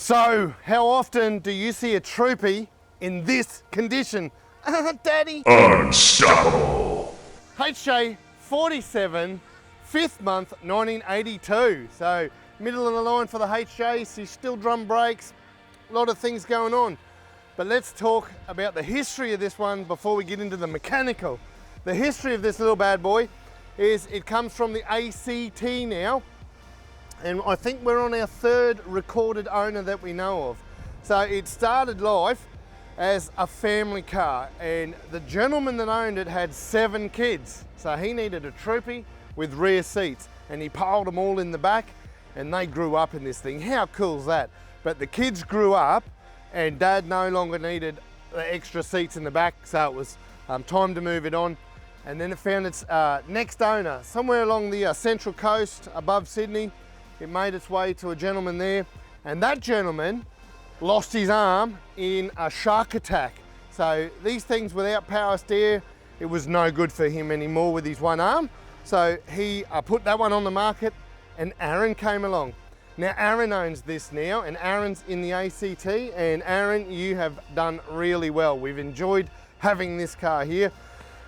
So, how often do you see a Troopy in this condition? Daddy? Unstoppable. HJ 47, 5th month, 1982. So, middle of the line for the HJs, he's still drum brakes, a lot of things going on. But let's talk about the history of this one before we get into the mechanical. The history of this little bad boy is it comes from the ACT now, and I think we're on our 3rd recorded owner that we know of. So it started life as a family car, and the gentleman that owned it had 7 kids. So he needed a Troopy with rear seats, and he piled them all in the back, and they grew up in this thing. How cool is that? But the kids grew up, and Dad no longer needed the extra seats in the back, so it was time to move it on. And then it found its next owner somewhere along the central coast above Sydney. It made its way to a gentleman there, and that gentleman lost his arm in a shark attack. So these things without power steer, it was no good for him anymore with his one arm. So he put that one on the market, and Aaron came along. Now Aaron owns this now, and Aaron's in the ACT, and Aaron, you have done really well. We've enjoyed having this car here.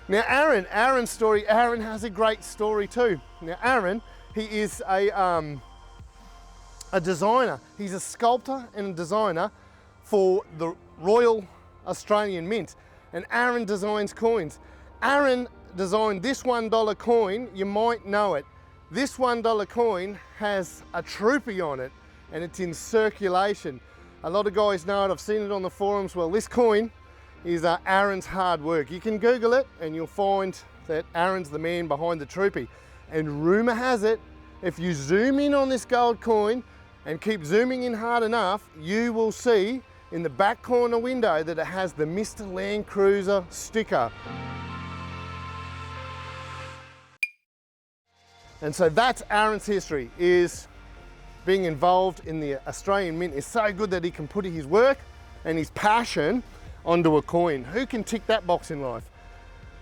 Now Aaron's story, Aaron has a great story too. Now Aaron, he is a designer. He's a sculptor and a designer for the Royal Australian Mint, and Aaron designs coins. Aaron designed this $1 coin, you might know it. This $1 coin has a Troopy on it, and it's in circulation. A lot of guys know it, I've seen it on the forums. Well, this coin is Aaron's hard work. You can Google it and you'll find that Aaron's the man behind the Troopy. And rumor has it, if you zoom in on this gold coin and keep zooming in hard enough, you will see in the back corner window that it has the Mr. Landcruiser sticker. And so that's Aaron's history, is being involved in the Australian Mint is so good that he can put his work and his passion onto a coin. Who can tick that box in life?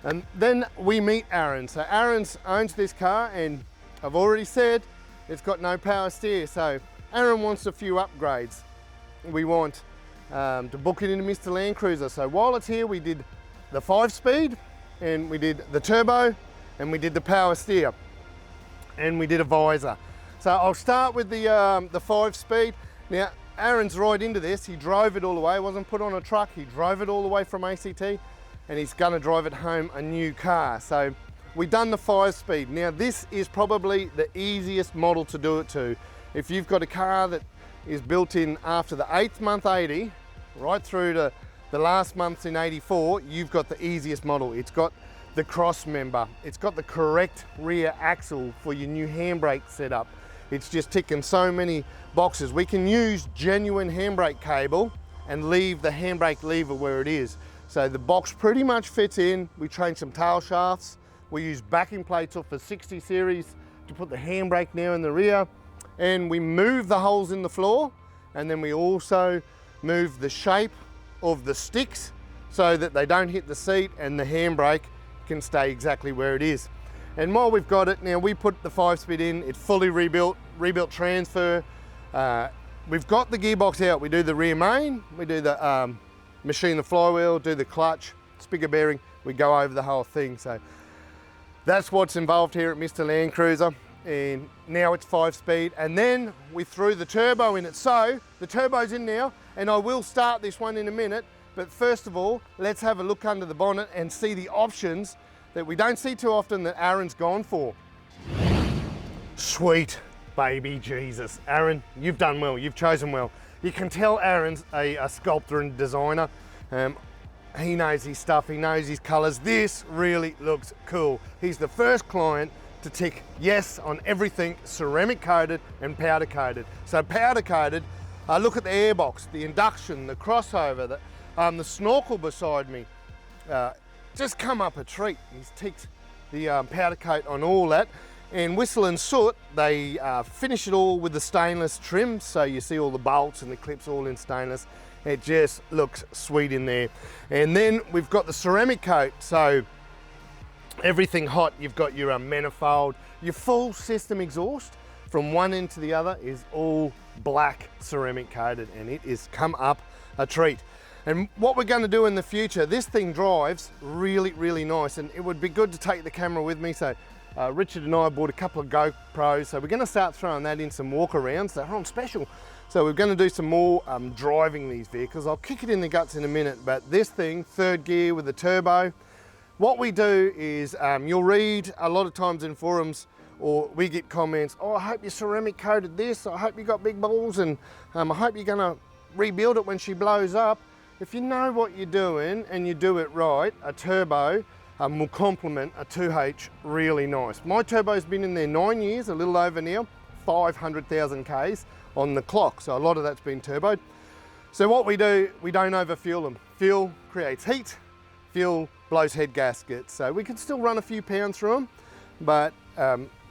And then we meet Aaron. So Aaron owns this car, and I've already said it's got no power steer. So Aaron wants a few upgrades. We want to book it into Mr. Landcruiser. So while it's here, we did the 5-speed, and we did the turbo, and we did the power steer, and we did a visor. So I'll start with the 5-speed. Now Aaron's right into this. He drove it all the way. It wasn't put on a truck. He drove it all the way from ACT, and he's going to drive it home a new car. So we've done the 5-speed. Now this is probably the easiest model to do it to. If you've got a car that is built in after the 8th month 80, right through to the last months in 84, you've got the easiest model. It's got the cross member. It's got the correct rear axle for your new handbrake setup. It's just ticking so many boxes. We can use genuine handbrake cable and leave the handbrake lever where it is. So the box pretty much fits in. We changed some tail shafts. We use backing plates off the 60 series to put the handbrake now in the rear. And we move the holes in the floor, and then we also move the shape of the sticks so that they don't hit the seat and the handbrake can stay exactly where it is. And while we've got it, now we put the 5-speed in, it's fully rebuilt transfer. We've got the gearbox out. We do the rear main, we do the machine the flywheel, do the clutch, spigot bearing, we go over the whole thing. So that's what's involved here at Mr. Landcruiser. And now it's 5-speed, and then we threw the turbo in it. So the turbo's in now, and I will start this one in a minute, but first of all, let's have a look under the bonnet and see the options that we don't see too often that Aaron's gone for. Sweet baby Jesus. Aaron, you've done well, you've chosen well. You can tell Aaron's a sculptor and designer. He knows his stuff, he knows his colors. This really looks cool. He's the first client to tick yes on everything ceramic coated and powder coated. So powder coated, look at the airbox, the induction, the crossover, the snorkel beside me. Just come up a treat. He's ticked the powder coat on all that. And Whistle and Soot, they finish it all with the stainless trim, so you see all the bolts and the clips all in stainless. It just looks sweet in there. And then we've got the ceramic coat, so everything hot. You've got your manifold, your full system exhaust. from one end to the other is all black ceramic coated, and it is come up a treat. And what we're going to do in the future, this thing drives really, really nice, and it would be good to take the camera with me. So Richard and I bought a couple of GoPros, so we're going to start throwing that in some walk arounds. They're on special. So we're going to do some more driving these vehicles. I'll kick it in the guts in a minute, but this thing, third gear with the turbo, what we do is you'll read a lot of times in forums, or we get comments, oh, I hope you ceramic coated this, I hope you got big balls, and I hope you're going to rebuild it when she blows up. If you know what you're doing and you do it right, a turbo will complement a 2H really nice. My turbo's been in there 9 years, a little over now, 500,000 Ks on the clock. So a lot of that's been turboed. So what we do, we don't overfuel them. Fuel creates heat, fuel blows head gaskets. So we can still run a few pounds through them, but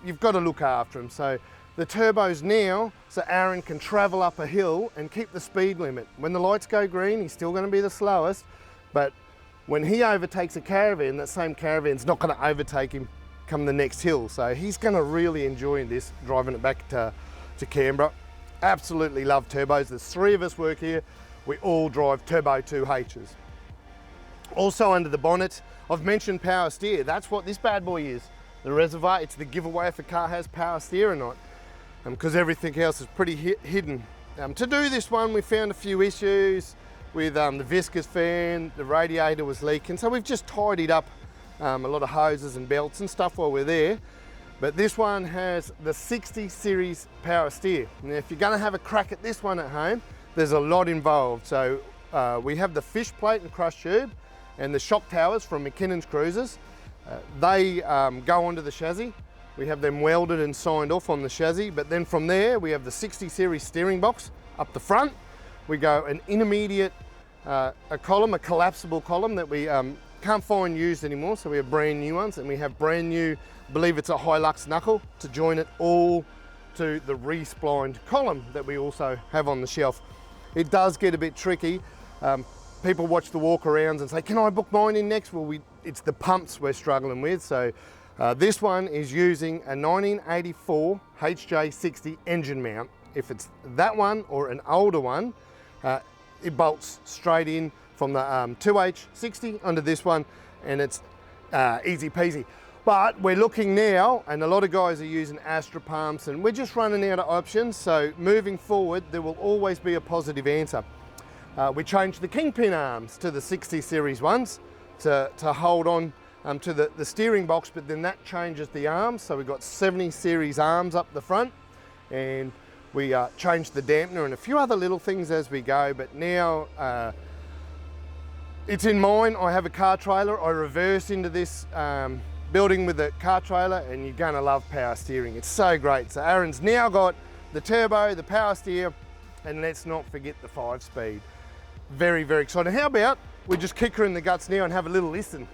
you've got to look after them. So the turbos now, so Aaron can travel up a hill and keep the speed limit. When the lights go green, he's still going to be the slowest, but when he overtakes a caravan, that same caravan's not going to overtake him come the next hill. So he's going to really enjoy this, driving it back to Canberra. Absolutely love turbos. There's 3 of us work here. We all drive turbo 2Hs. Also under the bonnet, I've mentioned power steer. That's what this bad boy is. The reservoir, it's the giveaway if a car has power steer or not, because everything else is pretty hidden. To do this one, we found a few issues with the viscous fan, the radiator was leaking, so we've just tidied up a lot of hoses and belts and stuff while we're there. But this one has the 60 series power steer. Now, if you're going to have a crack at this one at home, there's a lot involved. So we have the fish plate and crush tube and the shock towers from McKinnon's cruisers. They go onto the chassis. We have them welded and signed off on the chassis, but then from there we have the 60 series steering box up the front. We go an intermediate a column, a collapsible column that we can't find used anymore, so we have brand new ones, and we have brand new, I believe it's a Hilux knuckle to join it all to the re-splined column that we also have on the shelf. It does get a bit tricky. People watch the walk arounds and say, can I book mine in next? Well, it's the pumps we're struggling with. So this one is using a 1984 HJ60 engine mount. If it's that one or an older one, it bolts straight in from the 2H60 onto this one, and it's easy peasy. But we're looking now, and a lot of guys are using Astra pumps, and we're just running out of options. So moving forward, there will always be a positive answer. We changed the kingpin arms to the 60 series ones to hold on to the steering box, but then that changes the arms. So we've got 70 series arms up the front, and we changed the dampener and a few other little things as we go. But now it's in mine. I have a car trailer. I reverse into this building with the car trailer, and you're gonna love power steering. It's so great. So Aaron's now got the turbo, the power steer, and let's not forget the 5-speed. Very, very exciting. How about we just kick her in the guts now and have a little listen.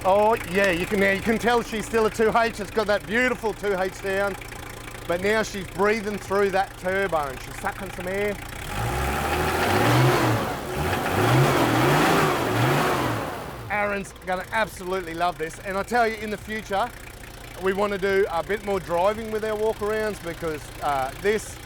Oh yeah, you can tell she's still a 2H. It's got that beautiful 2H sound, but now she's breathing through that turbo and she's sucking some air. Aaron's gonna absolutely love this, and I tell you, in the future we want to do a bit more driving with our walk-arounds, because this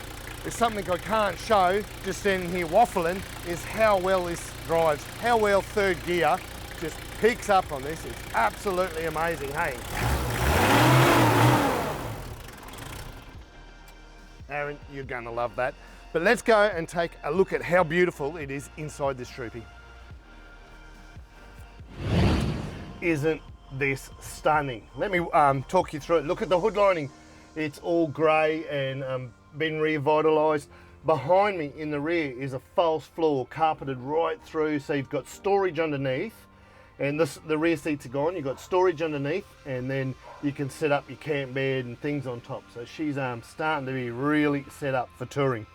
is something I can't show just standing here waffling, is how well this drives, how well third gear just picks up on this. It's absolutely amazing, hey? Aaron, you're gonna love that. But let's go and take a look at how beautiful it is inside this Troopy. Isn't this stunning? Let me talk you through it. Look at the hood lining. It's all grey and been revitalised. Behind me in the rear is a false floor carpeted right through, so you've got storage underneath, and the rear seats are gone. You've got storage underneath, and then you can set up your camp bed and things on top. So she's starting to be really set up for touring.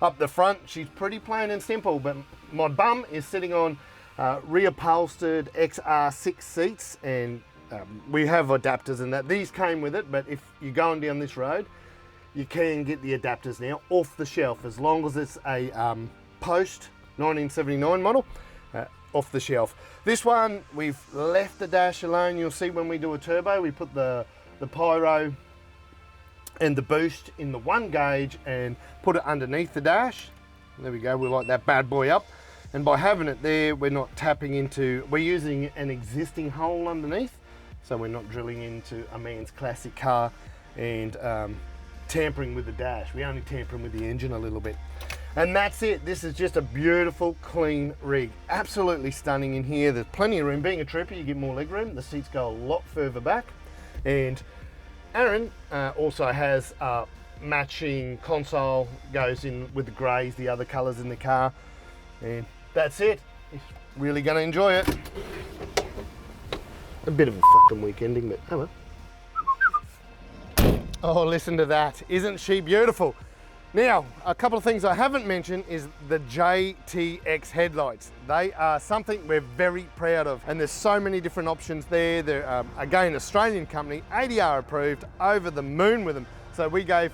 Up the front, she's pretty plain and simple, but my bum is sitting on reupholstered XR6 seats, and we have adapters and that. These came with it, but if you're going down this road, you can get the adapters now off the shelf, as long as it's a post 1979 model. off the shelf. This one, we've left the dash alone. You'll see when we do a turbo, we put the pyro and the boost in the 1 gauge and put it underneath the dash. There we go, we light that bad boy up. And by having it there, we're not tapping into, we're using an existing hole underneath. So we're not drilling into a man's classic car and tampering with the dash. We're only tampering with the engine a little bit. And that's it. This is just a beautiful, clean rig. Absolutely stunning in here. There's plenty of room. Being a Troopy, you get more leg room. The seats go a lot further back. And Aaron also has a matching console, goes in with the greys, the other colors in the car. And that's it. He's really gonna enjoy it. A bit of a fucking week ending, but oh well. Oh, listen to that. Isn't she beautiful? Now, a couple of things I haven't mentioned is the JTX headlights. They are something we're very proud of, and there's so many different options there. They're, again, Australian company, ADR approved, over the moon with them. So we gave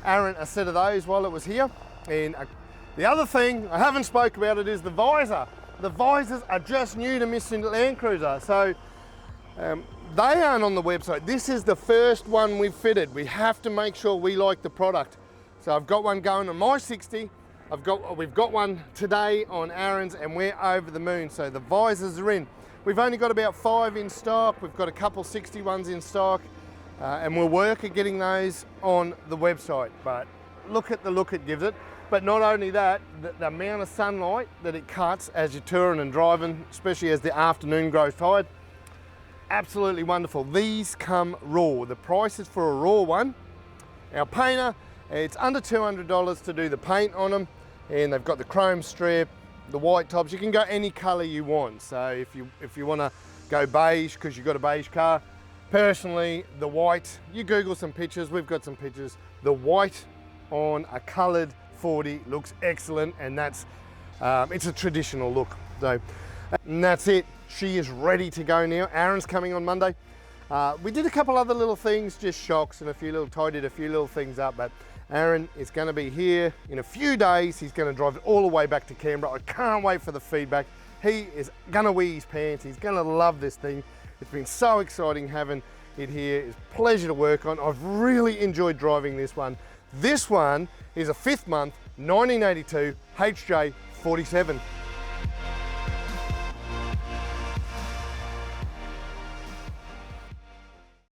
Aaron a set of those while it was here. And the other thing I haven't spoke about it is the visor. The visors are just new to Mr. Landcruiser. So they aren't on the website. This is the first one we've fitted. We have to make sure we like the product. So I've got one going on my 60. We've got one today on Aaron's, and we're over the moon. So the visors are in. We've only got about 5 in stock. We've got a couple 60 ones in stock, and we'll work at getting those on the website. But look at the look it gives it. But not only that, the amount of sunlight that it cuts as you're touring and driving, especially as the afternoon grows tired, absolutely wonderful. These come raw. The price is for a raw one. Our painter, it's under $200 to do the paint on them, and they've got the chrome strip, the white tops. You can go any color you want. So if you want to go beige because you've got a beige car, personally, the white, you Google some pictures, we've got some pictures. The white on a colored 40 looks excellent, and that's it's a traditional look. So and that's it. She is ready to go now. Aaron's coming on Monday. We did a couple other little things, just shocks and tidied a few little things up, but Aaron is going to be here in a few days. He's going to drive it all the way back to Canberra. I can't wait for the feedback. He is going to wee his pants. He's going to love this thing. It's been so exciting having it here. It's a pleasure to work on. I've really enjoyed driving this one. This one is a 5th month 1982 HJ47.